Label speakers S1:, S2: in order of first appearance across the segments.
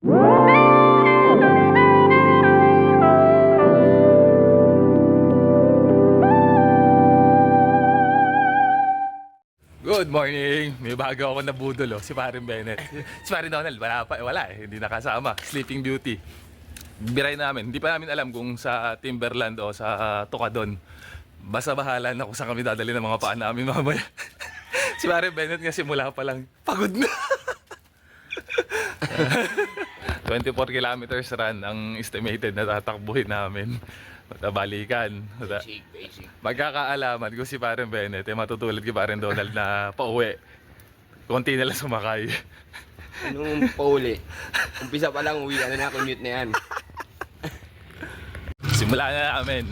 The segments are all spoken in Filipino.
S1: Good morning! May bago ako nabudol, si Paring Bennett. Si Paring Donald, wala eh, hindi nakasama. Sleeping Beauty. Biray namin, hindi pa namin alam kung sa Timberland o sa Tocadon. Basta bahala na kung saan kami dadali ng mga paa namin mamaya. Si Paring Bennett nga simula pa lang, pagod na! 24 kilometers run ang estimated na tatakbuhin namin. Balikan.
S2: Basic.
S1: Magkakaalaman ko si Paring Bennett, matutulad kay Paring Donald na pauwi. Konti na lang sumakay.
S2: Anong pauli? Umpisa pa lang, uwi na commute na yan.
S1: Simula na namin.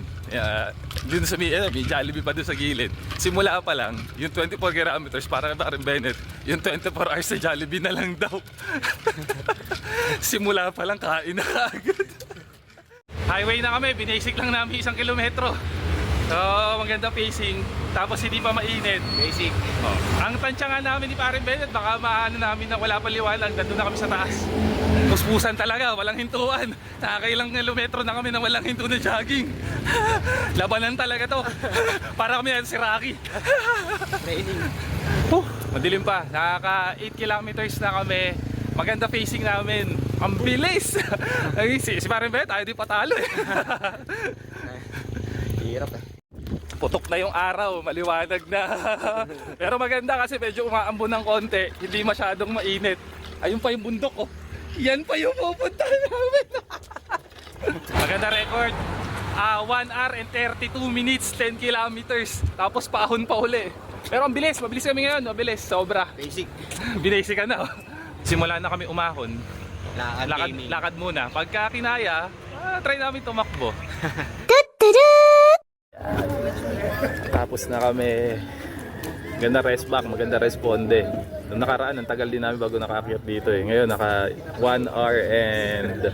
S1: Dun sa may Jollibee pa dun sa gilid. Simula pa lang, yung 24 kilometers para kay Paring Bennett, yung 24 hours sa Jollibee na lang daw. Simula pa lang, kain na kaagad. Highway na kami, binasic lang namin 1 kilometro. So, maganda pacing. Tapos hindi pa mainit.
S2: Basic.
S1: Oh. Ang tansya nga namin ni Paring Bennett, baka maano namin na wala pa liwanag, nandun na kami sa taas. Puspusan talaga, walang hintuan. Nakakailang kilometro na kami na walang hinto na jogging. Labanan talaga to. Para kami si Rocky.
S2: Training.
S1: Madilim pa, nakaka 8 kilometers na kami. Maganda pacing namin. Ang bilis! si Paring Bennett, ayaw di patalo eh.
S2: Hirap eh.
S1: Putok na yung araw, maliwanag na. Pero maganda kasi medyo umaambon ng konti, hindi masyadong mainit. Ayun pa yung bundok oh. Yan pa yung pupunta namin. Maganda record. 1 hour and 32 minutes, 10 kilometers. Tapos paahon pa uli. Pero ang bilis, mabilis kami ngayon, mabilis, sobra.
S2: Basic.
S1: Binasic ka na oh. Simula na kami umahon.
S2: Lakad.
S1: Lakad muna. Pagka kinaya, try namin tumakbo. Tapos na kami. Maganda rest back, maganda responde. Nung nakaraan, ang tagal din namin bago nakaakyat dito eh. Ngayon, naka 1 hour and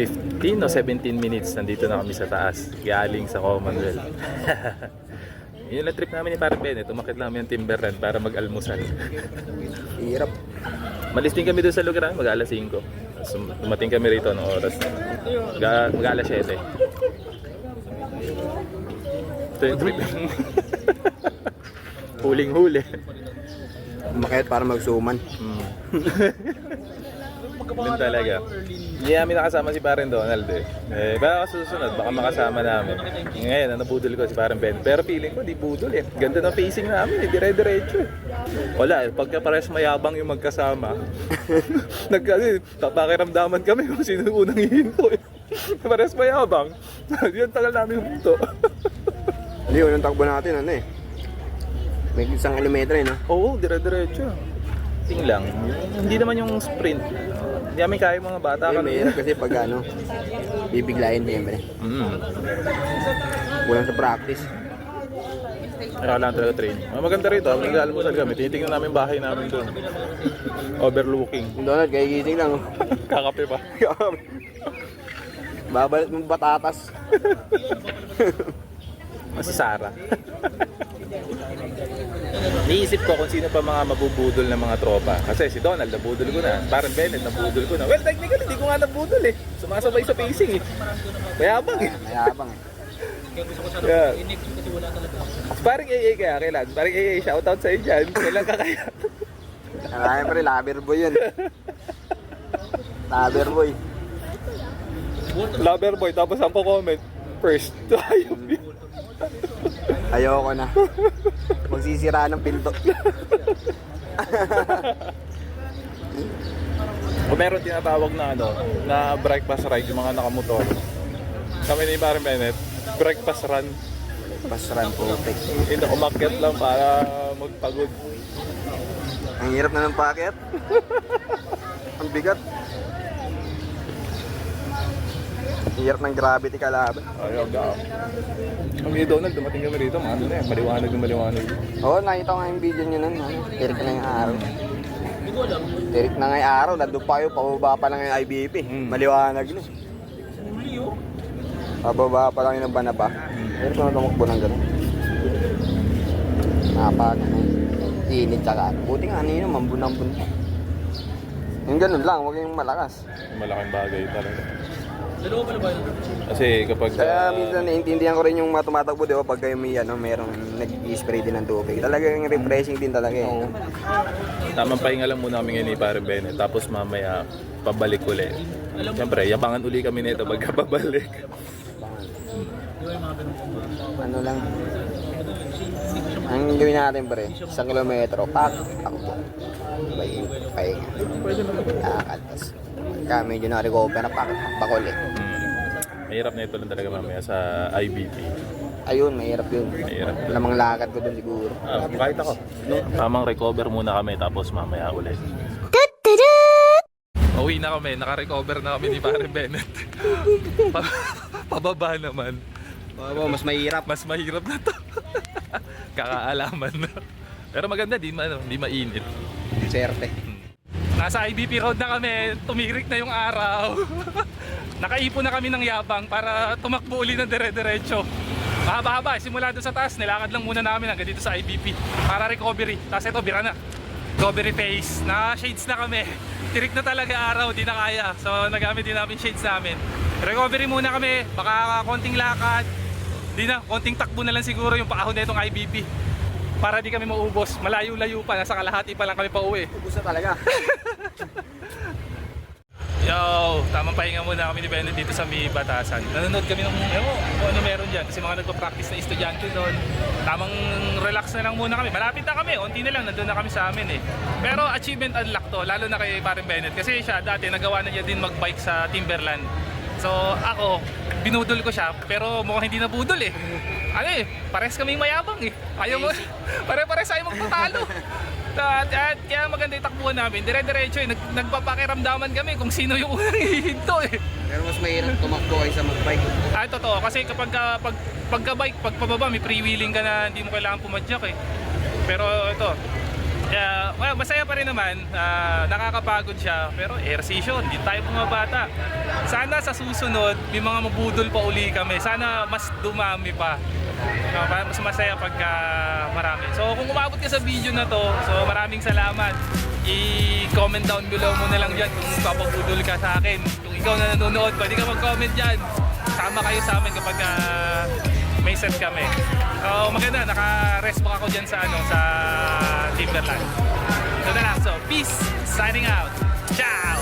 S1: 15 o 17 minutes nandito na kami sa taas. Galing sa Commonwealth. Yun lang trip namin ni Paring Bennett. Umakit namin yung Timberland para mag-almusal.
S2: Hirap.
S1: Malis din kami doon sa lugar namin, mag-alas 5. So, dumating kami rito ng oras. Mag-alas 7. Ito yung trip. Huling-huli.
S2: Umakit para magsuman.
S1: Doon talaga. Hindi namin nakasama si Paring Donald eh. Baka susunod, baka makasama namin. Ngayon, nabudol ko si Paring Ben. Pero feeling ko, di budol eh. Ganda ng pacing namin eh, dire-diretso eh. Wala eh, pagka pares mayabang yung magkasama. Pakiramdaman kami kung sino unang hihinto eh. Pares mayabang. Yan tagal namin huminto.
S2: Hindi, unang takbo natin ano eh. May 1 kilometro eh no?
S1: Oo, dire-diretso. Ting lang. Hindi naman yung sprint. Hindi namin kaya mga bata kami.
S2: Mahirap kasi pag ano, bibiglayin siyempre. Kulang sa practice.
S1: Kailangan talaga train. Maganda rito, nag-almusal kami. Tinitingnan namin bahay namin doon. Overlooking.
S2: Donald, kaya gising lang oh.
S1: Kakape pa.
S2: Babalit mong batatas.
S1: Si Sarah. Niisip ko kung sino pa mga mabubudol ng mga tropa. Kasi si Donald, nabudol ko na. Paring Bennett, nabudol ko na. Well, technically, hindi ko nga nabudol eh. Sumasabay sa pacing eh. Mayabang eh.
S2: Mayabang eh.
S1: Yeah. Paring AA kaya, kailan? Paring AA, shoutout sa'yo dyan. Kailan ka kaya?
S2: Kaya pa rin, lover boy yun. Lover boy.
S1: Lover boy, tapos ang comment first.
S2: Ayoko na. Magsisira ng pinto.
S1: O meron tinatawag na ano, na breakfast ride yung mga nakamotor. Kami ni Paring Bennett, breakfast run.
S2: Pasran po.
S1: Hindi umakyat lang para magpagod.
S2: Ang hirap na ng packet. Ang bigat. Ang hirap ng gravity kalaban.
S1: Ayaw ka. Kami ni Donald, dumating kami rito, ano na yan, maliwanag na maliwanag.
S2: Oo, nakita ko nga yung video nyo nun. Tirik na yung araw. Tirik na nga yung araw, nandun pa kayo, pababa pa lang yung IBP. Maliwanag na. Pababa pa lang yung Banaba. Pero kung tumakbo ng gano'n. Napaka na. Init tsaka. Buti nga, ano yun, mambun-ambun pa. Yung ganun lang, huwag yung malakas.
S1: Malaking bagay talaga. Kasi kapag...
S2: Kaya minsan naiintindihan ko rin yung mga tumatakbo, di ba? Pag kayo may merong nag-i-spray din ng tubig. Talagang refreshing din talaga eh.
S1: Tamang pahinga lang muna kami ngayon ni Pare Bennett. Tapos mamaya, pabalik ulit. Siyempre, yabangan uli kami nito pagka pabalik.
S2: Ano lang. Ang gawin natin pre, 1 kilometro, takbo. Pahinga. Lakad. Tapos, pagka medyo na-recover na, pak ulit.
S1: Mahirap na ito lang talaga mamaya sa IBP.
S2: Ayun, mahirap yun.
S1: Mahirap.
S2: Lamang lakad ko dun siguro.
S1: Kahit ako. Tamang recover muna kami tapos mamaya ulit. Uwi na kami, naka-recover na kami ni Pare Bennett. Pababa naman.
S2: Mas mahirap.
S1: Mas mahirap na to. Kakaalaman na. Pero maganda, di mainit.
S2: Serte.
S1: Nasa IBP road na kami, tumirik na yung araw. Nakaipon na kami ng yabang para tumakbo uli ng dire-diretso. Mahaba-haba, simula doon sa taas, nilakad lang muna namin hanggang dito sa IBP para recovery. Tapos ito, bira na. Recovery phase. Na-shades na kami. Tirik na talaga araw, di na kaya. So nagamit din namin shades namin. Recovery muna kami, baka konting lakad. Di na, konting takbo na lang siguro yung paahon na itong IBP. Para di kami maubos. Malayo-layo pa, nasa kalahati pa lang kami pa uwi.
S2: Ubus na talaga.
S1: Yo, tamang pahinga muna kami ni Bennett dito sa may Batasan. Nanonood kami ng kung ano meron dyan kasi mga nagpa-practice na estudyante doon. Tamang relax na lang muna kami. Malapit na kami, onti na lang, nandun na kami sa amin eh. Pero achievement unlock to, lalo na kay Pare Bennett. Kasi siya dati nagawa na niya din mag-bike sa Timberland. So ako, binudol ko siya pero mukhang hindi nabudol eh. Ano eh, pares kami mayabang eh. Ayaw mo, pare-pares ayaw magpatalo. At kaya maganda yung takbuhan namin. Dire-diretso eh, nagpapakiramdaman kami kung sino yung unang hihinto eh.
S2: Pero mas mahirap tumakbo kaysa mag-bike.
S1: Totoo. Kasi kapag pagka-bike, pagpababa, may freewheeling ka na hindi mo kailangan pumadyak eh. Pero ito, well, masaya pa rin naman. Nakakapagod siya. Pero ehersisyo, hindi tayo bumabata. Sana sa susunod, may mga mabudol pa uli kami. Sana mas dumami pa. Mas masaya pagka marami. So kung umabot ka sa video na to, so maraming salamat. I-comment down below mo na lang dyan kung papabudol ka sa akin. Kung ikaw na nanonood, pwede ka mag-comment dyan. Sama kayo sa amin kapag may set kami. So maganda, naka-rest back ako dyan sa, sa Timberland. So na lang, so peace, signing out. Ciao!